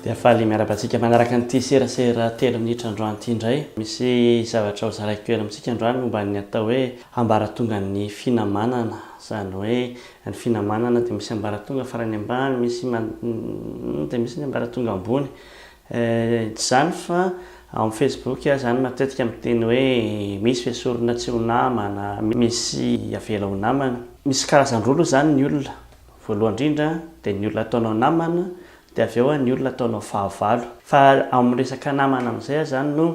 Dia faly miarabantsika manaraka an'ity serasera 3 minitra androany ity indray. Misy zavatra ho zaraiko ela amintsika androany momba ny atao hoe ambaratonga ny finamanana. Zany hoe ny finamanana dia misy ambaratonga farany ambany, dia misy ny ambaratonga ambony. Zany fa amin'ny Facebook zany matetika miteny hoe misy fiasorana tsy ho namana, misy avela ho namana. Misy karazan-drolo zany ny olona. Voalohany indrindra dia ny olona ataonao namana, dia avy eo ny olona ataonao fahavalo. Fa amin'ny resaka namana amin'izay zany no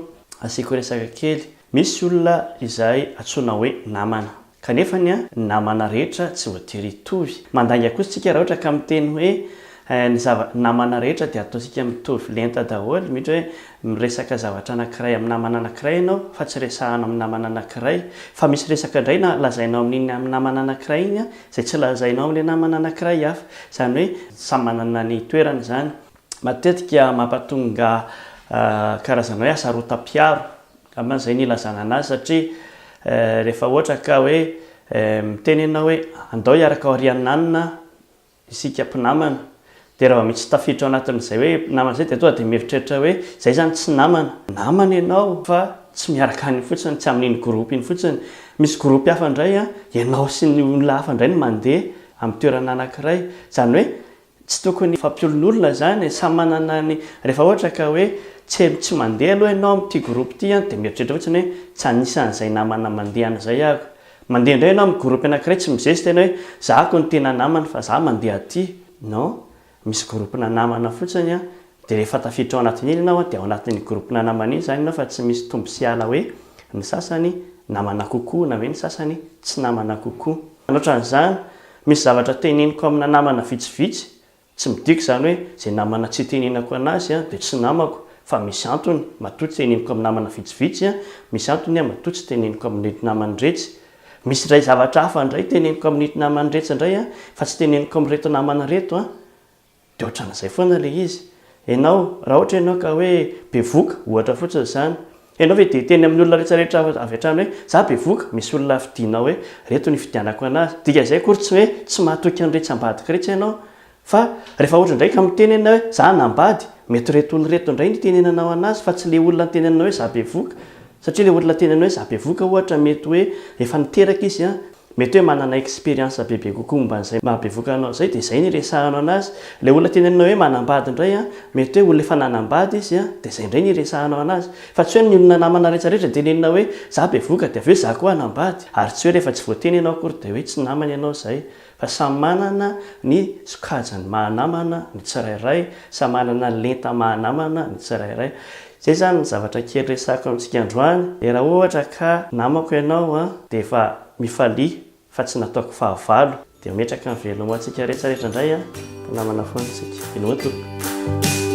asiako resaka kely. Misy olona izay antsoina hoe namana. Kanefa ny namana rehetra tsy voatery hitovy. Mandanga kosa isika raha ohatra ka miteny hoe ny namana rehetra dia ataontsika mitovy lenta daholo, mihitsy hoe miresaka zavatra anankiray amin'ny namana anankiray ianao fa tsy resahanao amin'ny namana anankiray. Fa misy resaka indray na lazainao amin'iny amin'ny namana anankiray iny izay tsy lazainao amin'ilay namana anankiray hafa. Zany hoe samy manana ny toerany zany. Matetika mampatonga karazana hoe asarotam-piaro. Angamba izay ny ilazana anazy satria rehefa ohatra ka hoe miteny ianao hoe andao hiaraka aorian'anina isika mpinamana. Dia raha misy tafiditra ao anatin'izay hoe namana izay dia tonga dia mieritreritra hoe izay zany tsy namana. Namana ianao fa tsy miaraka any fotsiny, tsy amin'iny groupe iny fotsiny. Misy groupe hafa indray ianao sy ny olona hafa indray no mandeha amin'ny toerana anankiray. Zany hoe tsy tokony fampiolon'olona zany, samy manana ny rehefa ohatra ka hoe tsy mandeha aloha ianao amin'ity groupe ity dia mieritreritra fotsiny hoe tsy anisan'izay namana mandehana izay ahako. Mandeha indray ianao amin'ny groupe anankiray tsy mizesy tena hoe zahako ny tena namana fa za mandeha aty. Non, misy groupena namana fotsiny dia rehefa tafiditra ao anatin'iny ianao dia ao anatin'ny groupena namana iny zany ianao fa tsy misy tombo sy ala hoe ny sasany namana kokoa na hoe ny sasany tsy namana kokoa. Anotran'izany misy zavatra teneniko amina namana vitsivitsy, tsy midiko zany hoe izay namana tsy tenenako anazy dia tsy namako, fa misy antony matoa tsy teneniko amin'ny namana vitsivitsy, misy antony matoa tsy teneniko amin'ny namana-dretsy. Misy iray zavatra hafa indray teneniko amin'ny namana-dretsy indray fa tsy teneniko amin'reto namana reto dia ohatran'izay foana ilay izy. Ianao raha ohatra ianao ka hoe bevoka ohatra fotsiny izany, ianao ve dia teny amin'ny olona rehetrarehetra avy hatrany hoe za bevoka, misy olona fidianao hoe reto ny fidianako anazy. Dika izay kory tsy hoe tsy mahatoky an'iretsy ambadika rehetra ianao, fa rehefa ohatra indray ka miteny ianao hoe za nambady, mety reto olona reto indray ny tenenanao anazy fa tsy ilay olona tenenanao hoe za bevoka. Satria ilay olona tenenanao hoe za bevoka ohatra mety hoe efa niteraka izy mety hoe manana expérience bebe kokoa momba an'izay mahabevoka anao izay dia izay ny resahanao anazy. Ilay olona tenenanao hoe manambady indray mety hoe olona efa nanambady izy dia izay indray ny resahanao anazy. Fa tsy hoe ny olona namana rehetrarehetra tenenina hoe za bevoka dia avy eo za koa hanambady. Ary tsy hoe rehefa tsy voateny ianao akory dia hoe tsy namana ianao izay. Fa samy manana ny sokajiny mahanamana ny tsirairay, samy manana ny lenta mahanamana ny tsirairay. Izay zany ny zavatra kely resako amintsika androany. Dia raha ohatra ka namako ianao dia efa mifalia fa tsy nataoko fahavalo dia metraka ny veloma antsika rehetrarehetra indray mpinamana foana isika. Inoa tompoko.